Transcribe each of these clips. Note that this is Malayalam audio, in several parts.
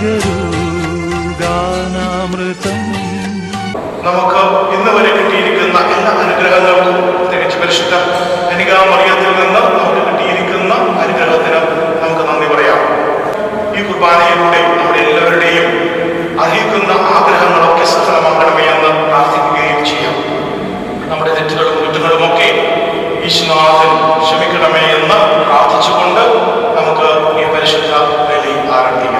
നുകരൂ ഗാനാമൃതം. നമുക്ക് ഇന്ന് വരെ കിട്ടിയിരിക്കുന്ന എല്ലാ അനുഗ്രഹങ്ങൾക്കും, പ്രത്യേകിച്ച് പരിശുദ്ധ കന്യകാമറിയത്തിൽ നിന്ന് നമുക്ക് കിട്ടിയിരിക്കുന്ന അനുഗ്രഹത്തിന് നമുക്ക് നന്ദി പറയാം. ഈ കുർബാനയിലൂടെ നമ്മുടെ എല്ലാവരുടെയും അർഹിക്കുന്ന ആഗ്രഹങ്ങളൊക്കെ സഫലമാക്കണമേ എന്ന് പ്രാർത്ഥിക്കുകയും ചെയ്യാം. നമ്മുടെ തെറ്റുകളും കുറ്റങ്ങളുമൊക്കെ ഈശ്വനാഥൻ ക്ഷമിക്കണമേ എന്ന് പ്രാർത്ഥിച്ചുകൊണ്ട് നമുക്ക് ഈ പരിശുദ്ധ ബലി ആരംഭിക്കാം.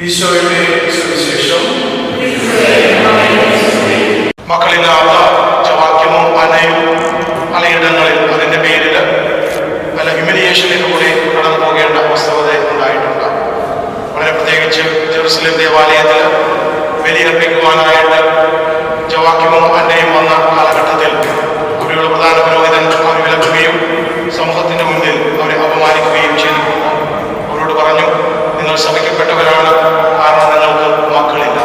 ഈശോയുടെ സുവിശേഷം. മക്കളില്ലാത്ത ജവാക്യമോ അനയും പലയിടങ്ങളിൽ അതിന്റെ പേരിൽ പല ഹ്യൂമിലിയേഷനിലൂടെ കടന്നു പോകേണ്ട അവസ്ഥ ഉണ്ടായിട്ടുണ്ട്. വളരെ പ്രത്യേകിച്ച് ജെറുസലേം ദേവാലയത്തിൽ ബലിയർപ്പിക്കുവാനായിട്ട് ജവാക്യമോ അന്നയും വന്ന കാലഘട്ടത്തിൽ അവരുടെ പ്രധാന പുരോഹിതൻ അവരെ വിലക്കുകയും സമൂഹത്തിന്റെ മുന്നിൽ അവരെ അപമാനിക്കുകയും ചെയ്തിട്ടുണ്ട്. അവരോട് പറഞ്ഞു, നിങ്ങൾ ശപിക്കപ്പെട്ടവരാണ്, കാരണം നിങ്ങൾക്ക് മക്കളില്ല.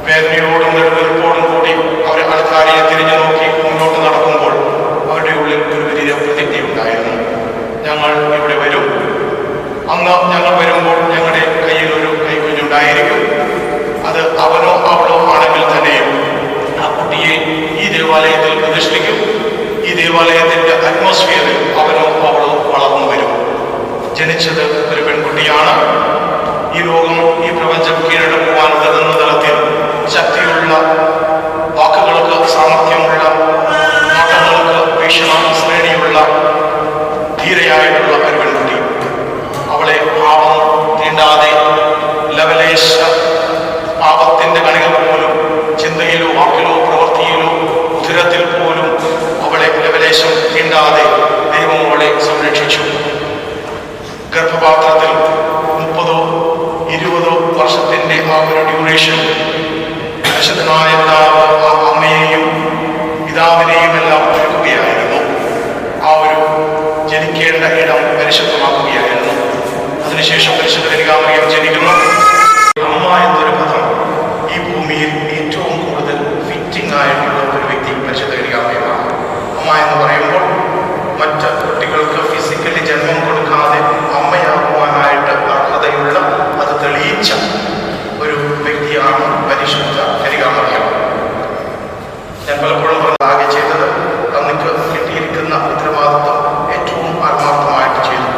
വേദനയോടും നെടുവീർപ്പോടും കൂടി അവരെ ആൾക്കാരെ തിരിഞ്ഞു നോക്കി മുന്നോട്ട് നടക്കുമ്പോൾ അവരുടെ ഉള്ളിൽ ഒരു വലിയ പ്രതിജ്ഞ ഉണ്ടായിരുന്നു. ഞങ്ങൾ ഇവിടെ വരും, അന്ന് ഞങ്ങൾ വരുമ്പോൾ ഞങ്ങളുടെ കയ്യിൽ ഒരു കൈക്കുഞ്ഞുണ്ടായിരിക്കും. അത് അവനോ അവളോ ആണെങ്കിൽ തന്നെയും ആ കുട്ടിയെ ഈ ദേവാലയത്തിൽ പ്രതിഷ്ഠിക്കും. ഈ ദേവാലയത്തിന്റെ അറ്റ്മോസ്ഫിയറിൽ അവനോ അവളോ വളർന്നു വരും. ജനിച്ചത് ഒരു പെൺകുട്ടിയാണ്. ഈ ലോകം, ഈ പ്രപഞ്ചം കീഴടക്കുവാൻ ഉതകുന്ന തലത്തിൽ ശക്തിയുള്ള, വാക്കുകൾക്ക് സാമർഥ്യമുള്ള, നോട്ടങ്ങൾക്ക് ഭീഷണ ശ്രേണിയുള്ള, ധീരയായിട്ടുള്ള ഒരു പെൺകുട്ടി. അവളെ പാപം തീണ്ടാതെ ലവലേശ പാപത്തിന്റെ കണികൾ പോലും ചിന്തയിലോ വാക്കിലോ പ്രവൃത്തിയിലോ ഉദരത്തിൽ പോലും അവളെ ലവലേശം തീണ്ടാതെ ദൈവം അവളെ സംരക്ഷിച്ചു. ഗർഭപാത്രത്തിൽ 30-20 വർഷത്തിന്റെ ആ ഒരു ഡ്യൂറേഷൻ പരിശുദ്ധനായ പിതാവ് ആ അമ്മയെയും പിതാവിനെയും എല്ലാം ഒരുക്കുകയായിരുന്നു. ആ ഒരു ജനിക്കേണ്ട ഇടം പരിശുദ്ധമാക്കുകയായിരുന്നു. അതിനുശേഷം പരിശുദ്ധ കന്യകാമറിയം ജനിക്കുന്നു. അമ്മ എന്നൊരു പദം ഈ ഭൂമിയിൽ ഏറ്റവും കൂടുതൽ ഫിറ്റിംഗ് ആയിട്ടുള്ള ഒരു വ്യക്തി പരിശുദ്ധ കന്യകാമറിയമാണ്. അമ്മ എന്ന് പറയുമ്പോൾ മറ്റ് കുട്ടികൾക്ക് ഫിസിക്കലി ജന്മം കൊടുക്കാതെ അമ്മയാകുവാനായിട്ട് അർഹതയുള്ള, അത് തെളിയിച്ച ഒരു വ്യക്തിയാണ് പരിശുദ്ധ കന്യകാമറിയം. ഞാൻ പലപ്പോഴും ആകെ ചെയ്തത് തനിക്ക് കിട്ടിയിരിക്കുന്ന ഉത്തരവാദിത്വം ഏറ്റവും ആത്മാർത്ഥമായിട്ട് ചെയ്തു.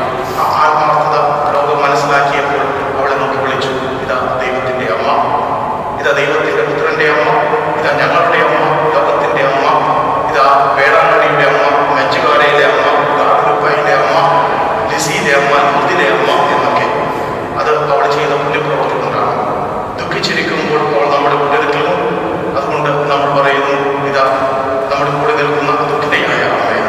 ആ ആത്മാർത്ഥത ലോകം മനസ്സിലാക്കിയപ്പോൾ അവളെ നോക്കി വിളിച്ചു, ഇതാ ദൈവത്തിന്റെ അമ്മ, ഇതാ ദൈവത്തിന്റെ പുത്രന്റെ അമ്മ, ഇതാ ഞങ്ങളുടെ അമ്മ, ലോകത്തിന്റെ അമ്മ, ഇതാ വേടാങ്കണിയുടെ അമ്മ, മഞ്ചുകാരയിലെ അമ്മ, ഗാഡുലുപ്പയിലെ അമ്മ, ലിസിയിലെ അമ്മ, മുതിലെ അമ്മ എന്നൊക്കെ. അത് അവൾ ചെയ്ത പുണ്യപ്രവൃത്തി കൊണ്ടാണ്. ദുഃഖിച്ചിരിക്കുമ്പോൾ അവൾ നമ്മുടെ കൂടെ നിൽക്കുന്നു. അതുകൊണ്ട് നമ്മൾ പറയുന്നു, ഇതാ നമ്മുടെ കൂടെ നിൽക്കുന്ന ദുഃഖിതയായ അമ്മയെ.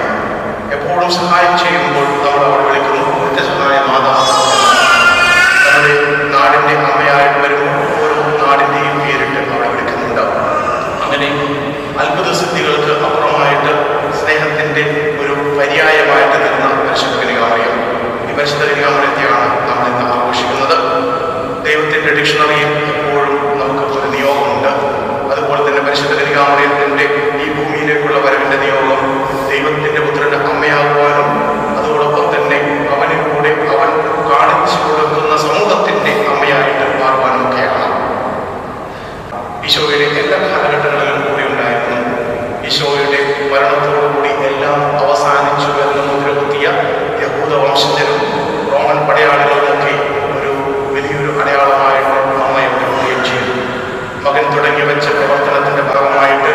എപ്പോഴും സഹായം ചെയ്യുമ്പോൾ നമ്മൾ അവൾ വിളിക്കുന്നു നിത്യസഹായ മാതാവ്. നമ്മുടെ നാടിന്റെ അമ്മയായിട്ട് വരുമ്പോൾ ഓരോ നാടിന്റെയും പേരിട്ട് അവളെ വിളിക്കുന്നുണ്ട്. അങ്ങനെ അത്ഭുത സിദ്ധികൾക്ക് അപ്പുറമായിട്ട് സ്നേഹത്തിന്റെ ഒരു പര്യായമായിട്ട് നിൽക്കുന്ന പരിശുദ്ധ കന്യകാമറിയം. ഈ പരിശുദ്ധ കന്യകാമറിയത്തെയാണ് നമ്മൾ ഇന്ന് ആഘോഷിക്കുന്നത്. ദൈവത്തിന്റെ ഡിക്ഷണറിയിൽ എപ്പോഴും നമുക്ക് ഒരു നിയോഗമുണ്ട്. അതുപോലെ തന്നെ പരിശുദ്ധ കന്യകാമറിയത്തിന്റെ ഈ ഭൂമിയിലേക്കുള്ള വരവിന്റെ നിയോഗം ദൈവത്തിന്റെ പുത്രന്റെ അമ്മയാകുവാനും അതോടൊപ്പം തന്നെ അവനിലൂടെ അവൻ കാണിച്ചു കൊടുക്കുന്ന സമൂഹത്തിന്റെ അമ്മയായിട്ട് മാറുവാനും ഒക്കെയാണ്. ഈശോയുടെ എല്ലാ കാലഘട്ടങ്ങളിലും കൂടി ഉണ്ടായിരുന്നു. ഈശോയുടെ മരണത്തോടുകൂടി എല്ലാം അവസാനിച്ചു എന്ന് മുദ്രകുത്തിയ യഹൂദ വംശജരും റോമൻ പടയാളികളുമൊക്കെ ഒരു വലിയൊരു അടയാളമായിട്ട് അമ്മയെ ഒരുക്കുകയും ചെയ്തു. മകൻ തുടങ്ങി വെച്ച പ്രവർത്തനത്തിന്റെ ഭാഗമായിട്ട്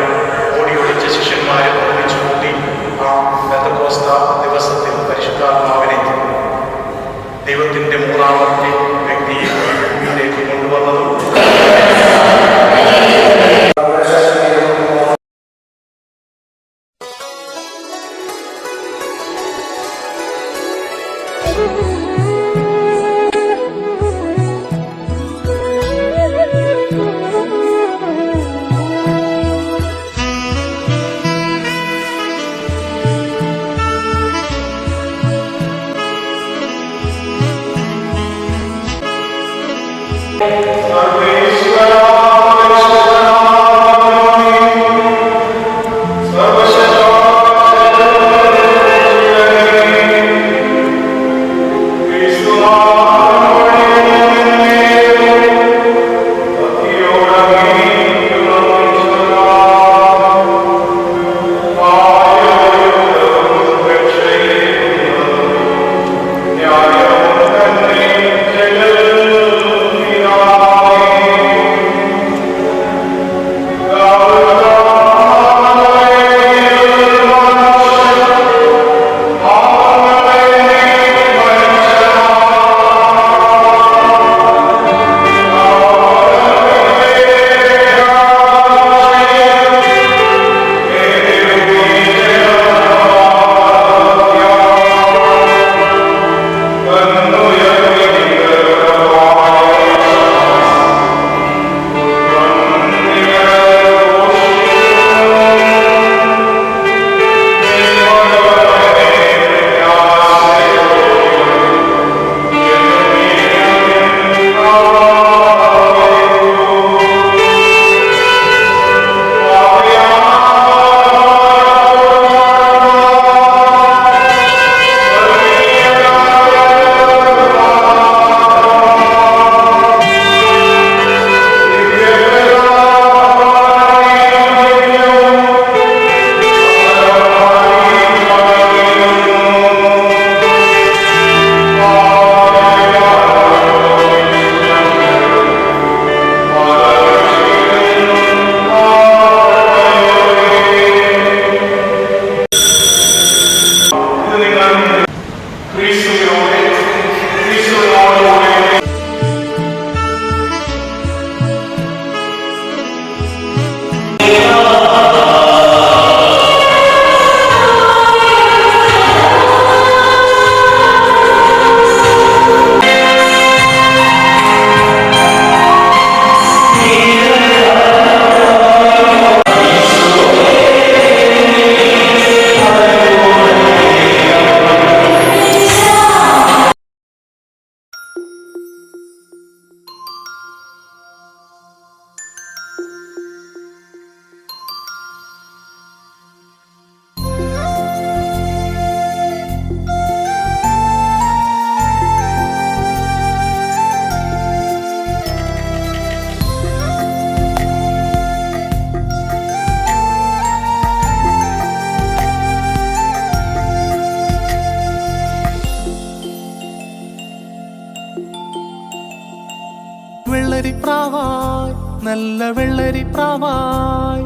വെള്ളരിപ്രാവായി നല്ല വെള്ളരിപ്രാവായി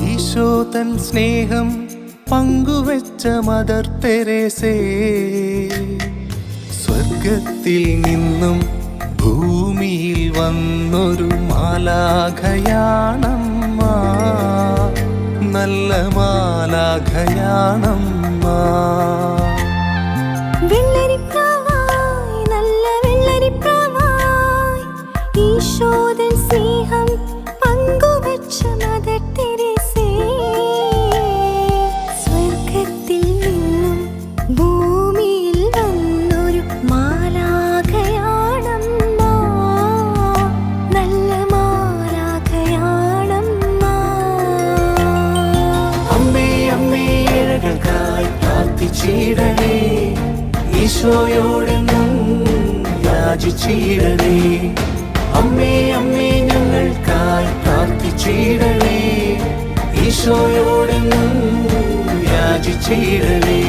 ഈശോ തൻ സ്നേഹം പങ്കുവെച്ച മദർ തെരേസേ, സ്വർഗത്തിൽ നിന്നും ഭൂമിയിൽ വന്നൊരു മാലാഖയാണമ്മ, നല്ല മാലാഖയാണമ്മ. ഈശോതൻ സ്നേഹം പങ്കുവച്ച മദർ തെരേസേ, സ്വർഗത്തിൽ നിന്നും ഭൂമിയിൽ വന്നൊരു മാലാഖയാണമ്മ, നല്ല മാലാഖയാണമ്മ. അമ്മേ അമ്മേ ഏഴകൾക്കായി പ്രാർത്ഥിച്ചിടണേ, ഈശോയോടെന്നും യാചിച്ചിടണേ. അമ്മേ അമ്മേ ഞങ്ങൾക്കായി പ്രാർത്ഥിച്ചിടണേ, ഈശോയോടെന്നും യാചിച്ചിടണേ.